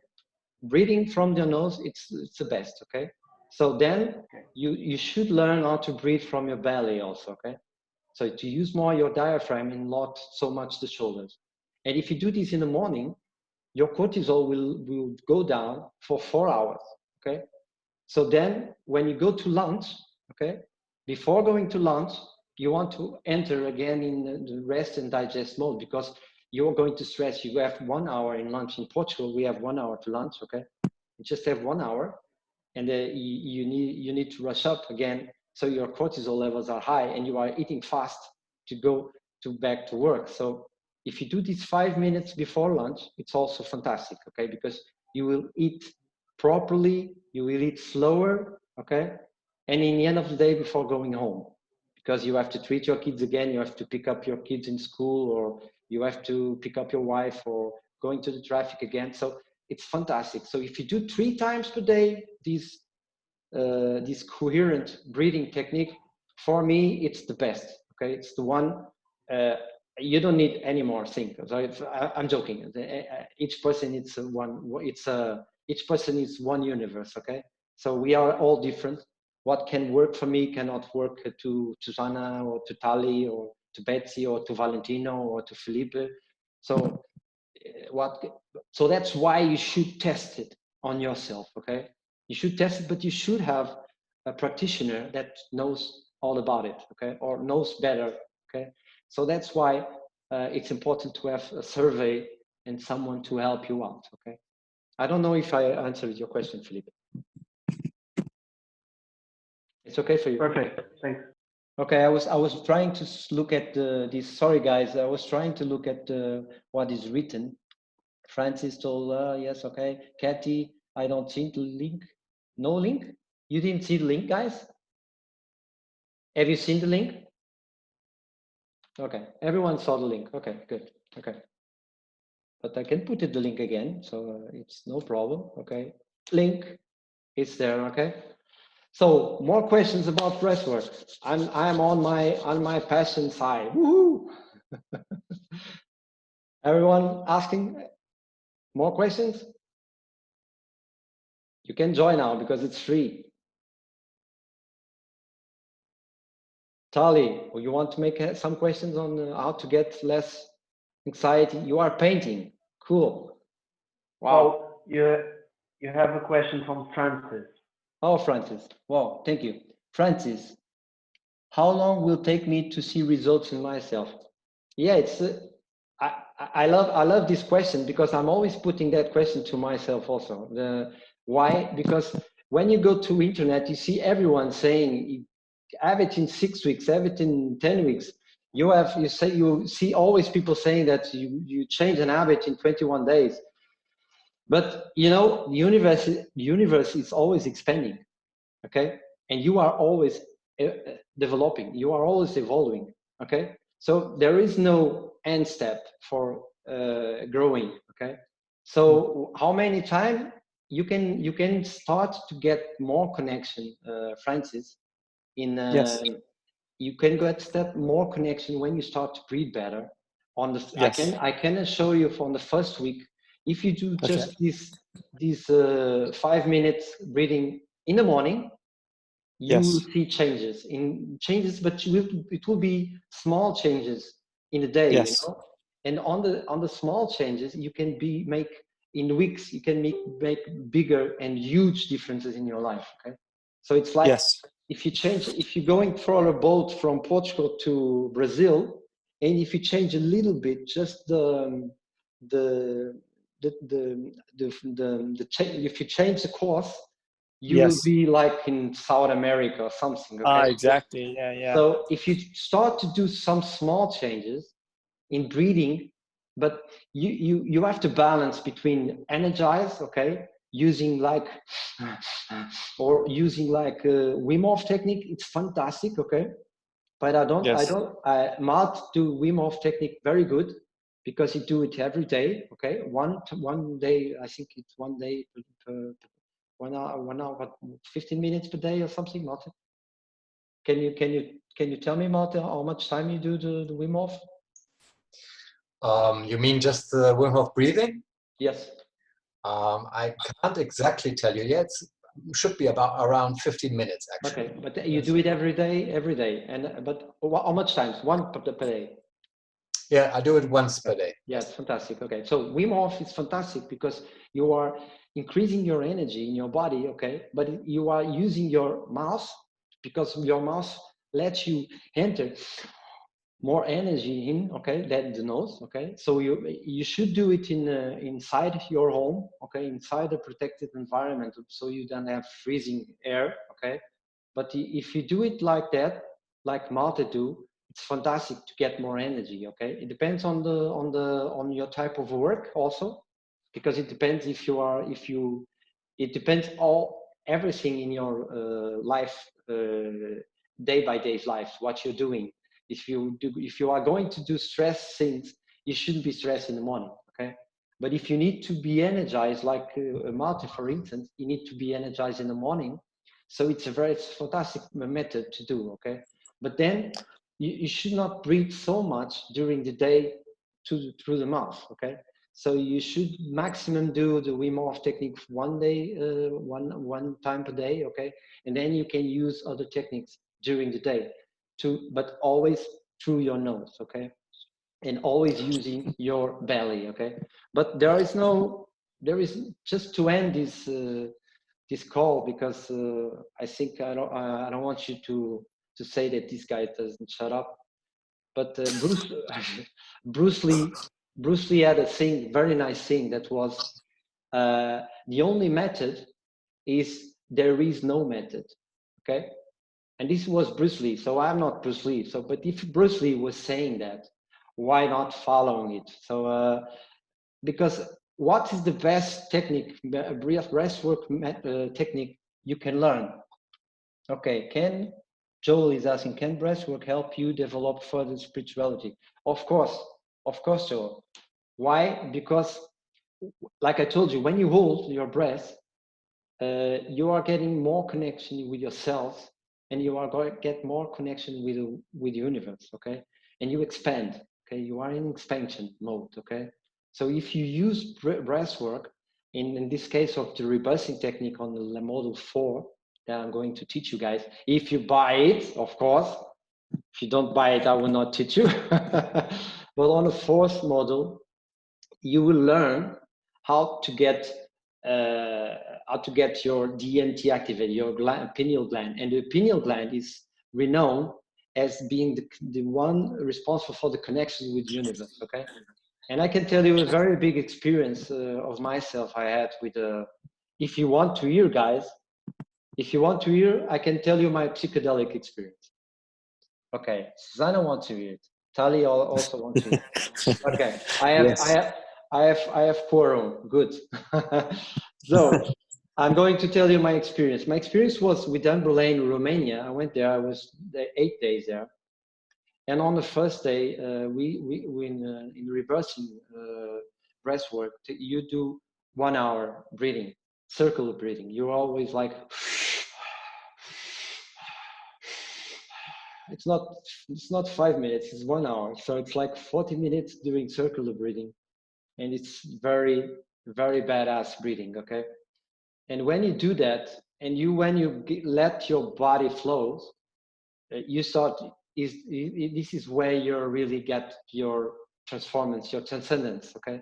breathing from your nose, it's the best. Okay, so then you should learn how to breathe from your belly also. Okay, so to use more your diaphragm and not so much the shoulders. And if you do this in the morning, your cortisol will go down for 4 hours. Okay, so then when you go to lunch, okay, before going to lunch, you want to enter again in the rest and digest mode, because you're going to stress. You have 1 hour in lunch. In Portugal, we have 1 hour to lunch. Okay, you just have 1 hour, and you need to rush up again, so your cortisol levels are high and you are eating fast to go back to work. So if you do this 5 minutes before lunch, it's also fantastic. Okay, because you will eat properly, you will eat slower. Okay, and in the end of the day, before going home, because you have to treat your kids again, you have to pick up your kids in school, or you have to pick up your wife, or going to the traffic again. So it's fantastic. So if you do 3 times per day this coherent breathing technique, for me it's the best. Okay, it's the one. You don't need any more thing. So I'm joking. Each person it's one. Each person is one universe. Okay, so we are all different. What can work for me cannot work to Susanna, or to Tali, or to Betsy, or to Valentino, or to Felipe. So so that's why you should test it on yourself. Okay, you should test it, but you should have a practitioner that knows all about it. Okay, or knows better. Okay, so that's why it's important to have a survey and someone to help you out. Okay, I don't know if I answered your question, Felipe. It's okay for you? Perfect, thanks. Okay, I was trying to look at this. Sorry guys, I was trying to look at what is written. Francis told, yes, okay. Kathy, I don't see the link. No link? You didn't see the link, guys? Have you seen the link? Okay, everyone saw the link. Okay, good. Okay. But I can put it the link again, so it's no problem. Okay, link is there. Okay. So more questions about breathwork. I'm on my passion side. Woohoo! Everyone asking more questions? You can join now because it's free. Tali, you want to make some questions on how to get less anxiety? You are painting. Cool. Wow. Oh, you have a question from Francis. Oh, Francis. Wow, thank you. Francis, how long will it take me to see results in myself? Yeah, it's I love this question, because I'm always putting that question to myself also. Why? Because when you go to internet, you see everyone saying have it in 6 weeks, have it in 10 weeks. You see always people saying that you change an habit in 21 days. But you know, the universe is always expanding. Okay, and you are always developing, you are always evolving. Okay, so there is no end step for growing. Okay, so how many times you can start to get more connection, Francis, in Yes. you can get step more connection when you start to breathe better on the Yes. I can assure you from the first week, if you do just these 5 minutes breathing in the morning, you will see changes, but it will be small changes in the day. Yes. You know, and on the small changes you can make in weeks, you can make bigger and huge differences in your life. Okay, so it's like, Yes. if you're going for a boat from Portugal to Brazil, and if you change a little bit, just if you change the course, you will be like in South America or something. Okay? Exactly. Yeah. So if you start to do some small changes in breathing, but you have to balance between energize, okay, using like Wim Hof technique. It's fantastic, okay, but I don't, Yes. Mart do Wim Hof technique very good because he do it every day. Okay, one day, I think it's 1 day per 1 hour, but 15 minutes per day or something. Martin, can you tell me, Martin, how much time you do the Wim Hof? You mean just the Wim Hof breathing? Yes. I can't exactly tell you yet. It should be around 15 minutes, actually. Okay, but you do it every day, and but how much times? One per day. Yeah, I do it once per day. Yeah, it's fantastic. Okay, so Wim Hof is fantastic because you are increasing your energy in your body. Okay, but you are using your mouth because your mouth lets you enter more energy in, okay, than the nose. Okay, so you should do it in inside your home, okay, inside a protected environment, so you don't have freezing air. Okay, but if you do it like that, like Malte do, it's fantastic to get more energy. Okay, it depends on your type of work also, because it depends it depends everything in your life, day by day life, what you're doing. If you are going to do stress things, you shouldn't be stressed in the morning. Okay, but if you need to be energized, like Malte, for instance, you need to be energized in the morning. So it's a fantastic method to do. Okay, but then you should not breathe so much during the day through the mouth. Okay, so you should maximum do the Wim Hof technique one day, one time per day. Okay, and then you can use other techniques during the day, but always through your nose. Okay, and always using your belly. Okay, but there is just to end this call, because I think I don't want you to say that this guy doesn't shut up. But Bruce Lee had a very nice thing, that was the only method is there is no method. Okay, and this was Bruce Lee. So I'm not Bruce Lee. So, but if Bruce Lee was saying that, why not following it? So because what is the best technique, breathwork technique you can learn? Okay, Joel is asking, can breathwork help you develop further spirituality? Of course, Joel. Why? Because, like I told you, when you hold your breath, you are getting more connection with yourself, and you are going to get more connection with the universe. Okay, and you expand. Okay, you are in expansion mode. Okay, so if you use breathwork, in this case of the rebirthing technique on the model 4 that I'm going to teach you guys, if you buy it, of course. If you don't buy it, I will not teach you. But on the 4th model, you will learn how to get your DMT activated, your pineal gland. And the pineal gland is renowned as being the one responsible for the connection with the universe. Okay, and I can tell you a very big experience of myself I had with. If you want to hear, guys, I can tell you my psychedelic experience. Okay, Susanna wants to hear it. Tali also wants to hear it. Okay, I have quorum. Good. So I'm going to tell you my experience. My experience was with Amberlane, Romania. I went there. I was 8 days there. And on the first day, we in reversing breath work, you do 1 hour breathing, circular breathing. You're always like. It's not 5 minutes, it's 1 hour. So it's like 40 minutes doing circular breathing. And it's very, very badass breathing, okay? And when you do that, and when you let your body flow, you start, this is where you really get your transformance, your transcendence, okay?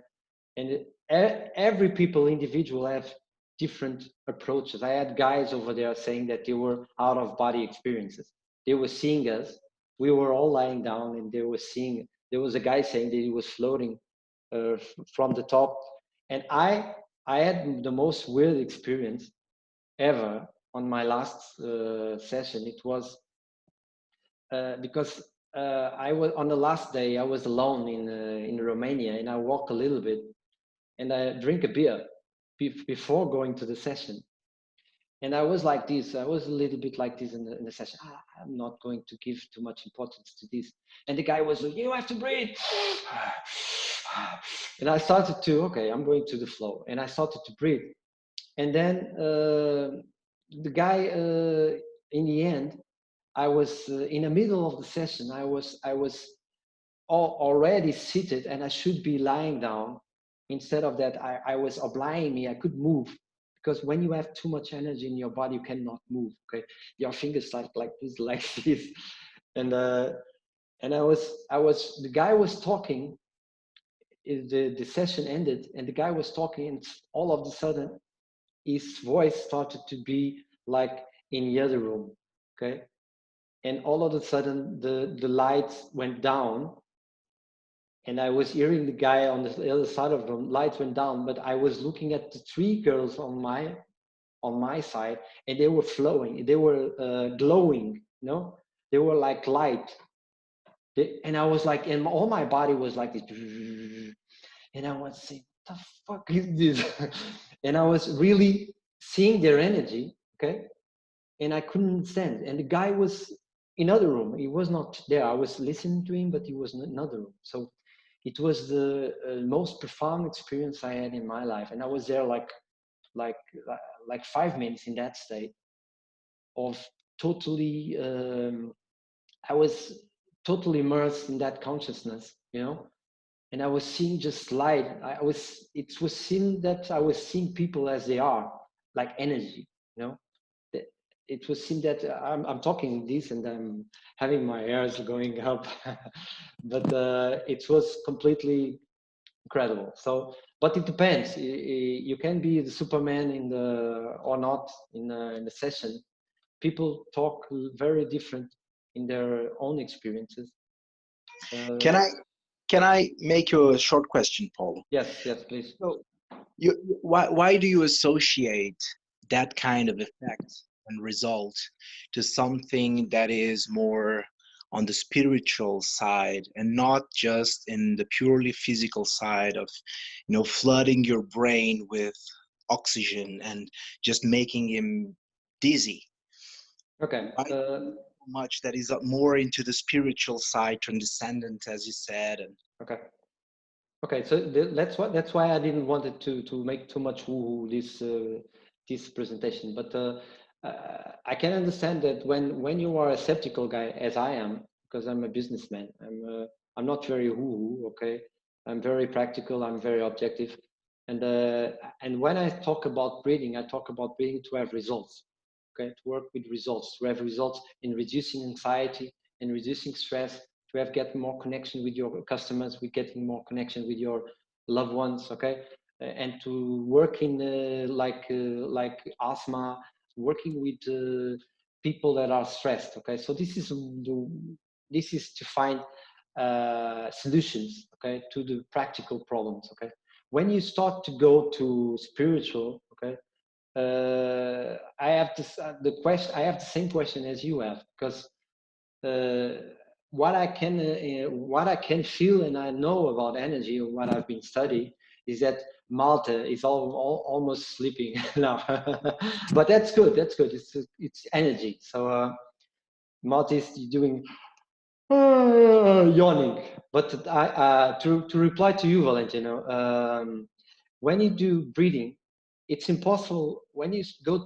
And every individual have different approaches. I had guys over there saying that they were out of body experiences. They were seeing us. We were all lying down, and they were seeing. There was a guy saying that he was floating from the top, and I had the most weird experience ever on my last session. It was because I was on the last day. I was alone in Romania, and I walk a little bit, and I drink a beer before going to the session. And I was like this. I was a little bit like this in the session. I'm not going to give too much importance to this. And the guy was like, you have to breathe. And I started to, okay, I'm going to the flow. And I started to breathe. And then the guy, in the end, I was in the middle of the session. I was already seated, and I should be lying down. Instead of that, I was obliging me. I could move, because when you have too much energy in your body, you cannot move. Okay, your fingers like this, like this, and I was the guy was talking. The session ended, and the guy was talking, and all of a sudden, his voice started to be like in the other room. Okay, and all of a sudden, the lights went down. And I was hearing the guy on the other side of the room, lights went down, but I was looking at the three girls on my side, and they were flowing, they were glowing, you know, they were like light. And I was like, and all my body was like this, and I was saying, what the fuck is this? And I was really seeing their energy, okay, and I couldn't understand. And the guy was in another room. He was not there. I was listening to him, but he was in another room. So it was the most profound experience I had in my life. And I was there like 5 minutes in that state of totally. I was totally immersed in that consciousness, you know. And I was seeing just light. It was seen that I was seeing people as they are, like energy, you know. It was seen that I'm talking this and I'm having my hairs going up, but it was completely incredible. So, but it depends. You can be the Superman or not in the session. People talk very different in their own experiences. Can I make you a short question, Paul? Yes, please. So, why do you associate that kind of effect and result to something that is more on the spiritual side and not just in the purely physical side of, flooding your brain with oxygen and just making him dizzy? Okay. Much that is more into the spiritual side, transcendent, as you said. And okay, so that's why I didn't want it to make too much woo this presentation. But I can understand that when you are a skeptical guy, as I am, because I'm a businessman, I'm not very woo. Okay, I'm very practical. I'm very objective, and when I talk about breathing, I talk about breathing to have results. Okay, to work with results, to have results in reducing anxiety and reducing stress, to have get more connection with your customers, with getting more connection with your loved ones, okay, and to work in like asthma, working with people that are stressed, okay. So this is to find solutions, okay, to the practical problems, okay. When you start to go to spiritual, okay, I have this I have the same question as you have, because what I can feel and I know about energy, or what I've been studying, is that Malta is almost sleeping now, but that's good. That's good. It's energy. So Malta is doing yawning. But to reply to you, Valentino, when you do breathing, it's impossible. When you go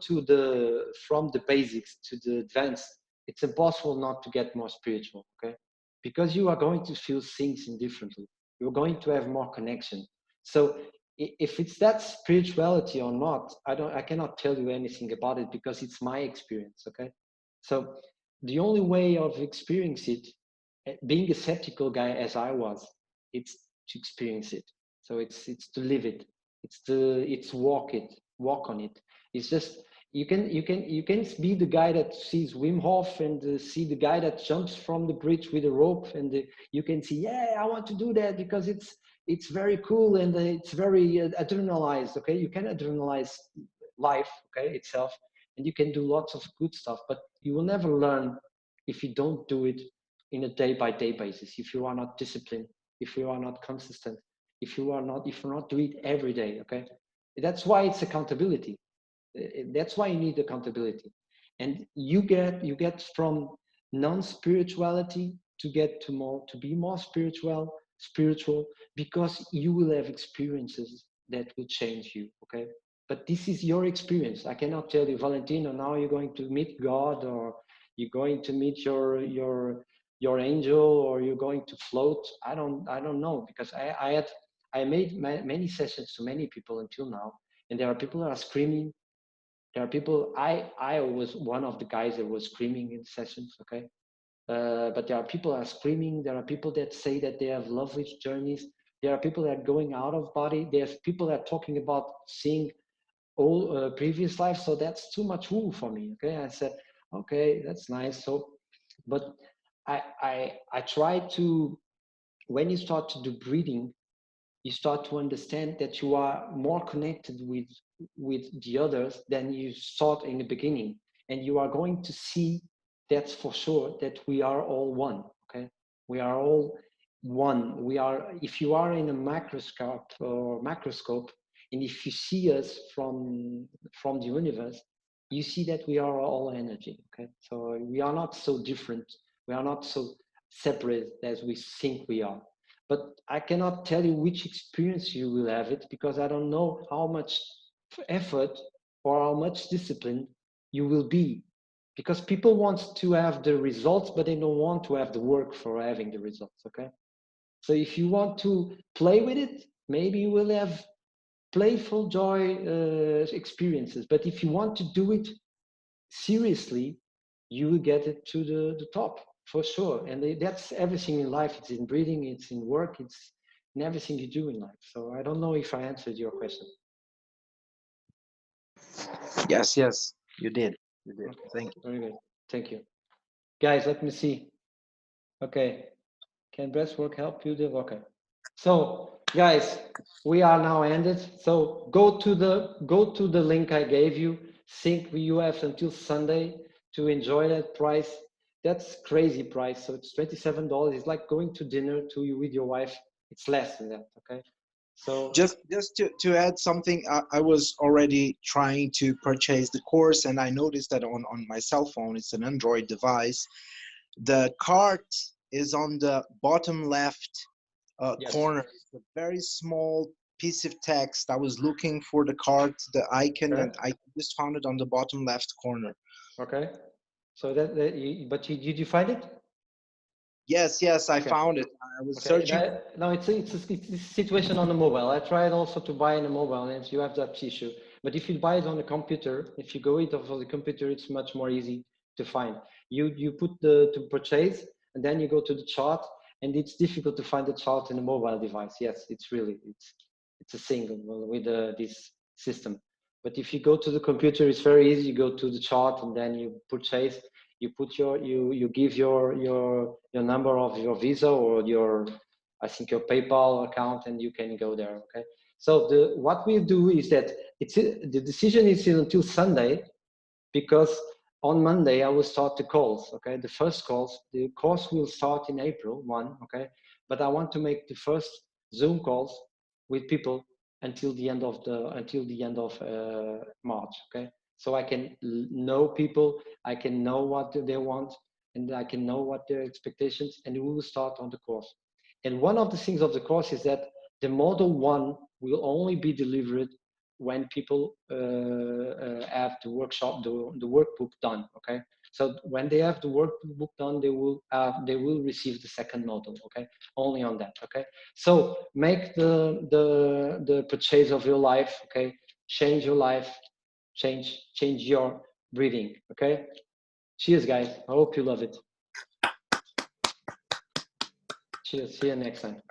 from the basics to the advanced, it's impossible not to get more spiritual, okay? Because you are going to feel things indifferently. You're going to have more connection. So if it's that spirituality or not, I cannot tell you anything about it, because it's my experience, okay? So the only way of experiencing it, being a skeptical guy as I was, it's to experience it. So it's to live it. It's walk on it. It's just you can be the guy that sees Wim Hof and see the guy that jumps from the bridge with a rope, and you can see, yeah, I want to do that because it's very cool and it's very adrenalized. Okay, you can adrenalize life, okay, itself, and you can do lots of good stuff, but you will never learn if you don't do it in a day-by-day basis, if you are not disciplined, if you are not consistent, if you're not doing it every day, okay? That's why it's accountability. That's why you need accountability. And you get from non-spirituality to get to be more spiritual, because you will have experiences that will change you. Okay. But this is your experience. I cannot tell you, Valentino, now you're going to meet God, or you're going to meet your angel, or you're going to float. I don't know, because I made many sessions to many people until now, and there are people that are screaming. There are people. I was one of the guys that was screaming in sessions. Okay. But there are people that are screaming. There are people that say that they have lovely journeys. There are people that are going out of body. There's people that are talking about seeing all previous life. So that's too much woo for me. Okay. I said, okay, that's nice. So, but I try to, when you start to do breathing, you start to understand that you are more connected with the others than you thought in the beginning, and you are going to see, that's for sure, that we are all one. Okay, we are all one. We are, if you are in a macroscope, and if you see us from the universe, you see that we are all energy. Okay, so we are not so different, we are not so separate as we think we are. But I cannot tell you which experience you will have it, because I don't know how much effort or how much discipline you will be. Because people want to have the results, but they don't want to have the work for having the results. Okay. So if you want to play with it, maybe you will have playful joy experiences. But if you want to do it seriously, you will get it to the top for sure. And that's everything in life. It's in breathing, it's in work, it's in everything you do in life. So I don't know if I answered your question. Yes, you did. You did. Okay. Thank you. Very good. Thank you. Guys, let me see. Okay. Can breathwork help you? Okay. So guys, we are now ended. So go to the link I gave you. Think you have until Sunday to enjoy that price. That's crazy price. So it's $27. It's like going to dinner with your wife. It's less than that. Okay. So Just to add something, I was already trying to purchase the course, and I noticed that on my cell phone, it's an Android device, the cart is on the bottom left yes. corner. It's a very small piece of text. I was looking for the cart, the icon, Okay. and I just found it on the bottom left corner. Okay. So did you find it? Yes, I Okay. found it. I was Okay, searching. no, it's a situation on the mobile. I tried also to buy in a mobile, and you have that issue. But if you buy it on the computer, if you go it over the computer, it's much more easy to find. You put to purchase, and then you go to the chart, and it's difficult to find the chart in a mobile device. Yes, it's a thing with this system. But if you go to the computer, it's very easy. You go to the chart, and then you purchase. You put you give your number of your Visa or your, I think, your PayPal account, and you can go there. Okay. So what we do is that the decision is until Sunday, because on Monday I will start the calls. Okay, the first calls. The course will start in April 1. Okay, but I want to make the first Zoom calls with people until the end of March. Okay, so I can know people, I can know what they want, and I can know what their expectations, and we will start on the course. And one of the things of the course is that the model 1 will only be delivered when people have the workshop, the workbook done. Okay, so when they have the workbook done, they will receive the second model. Okay, only on that. Okay, so make the purchase of your life. Okay, change your life, change your breathing. Okay, cheers, guys. I hope you love it. Cheers. See you next time.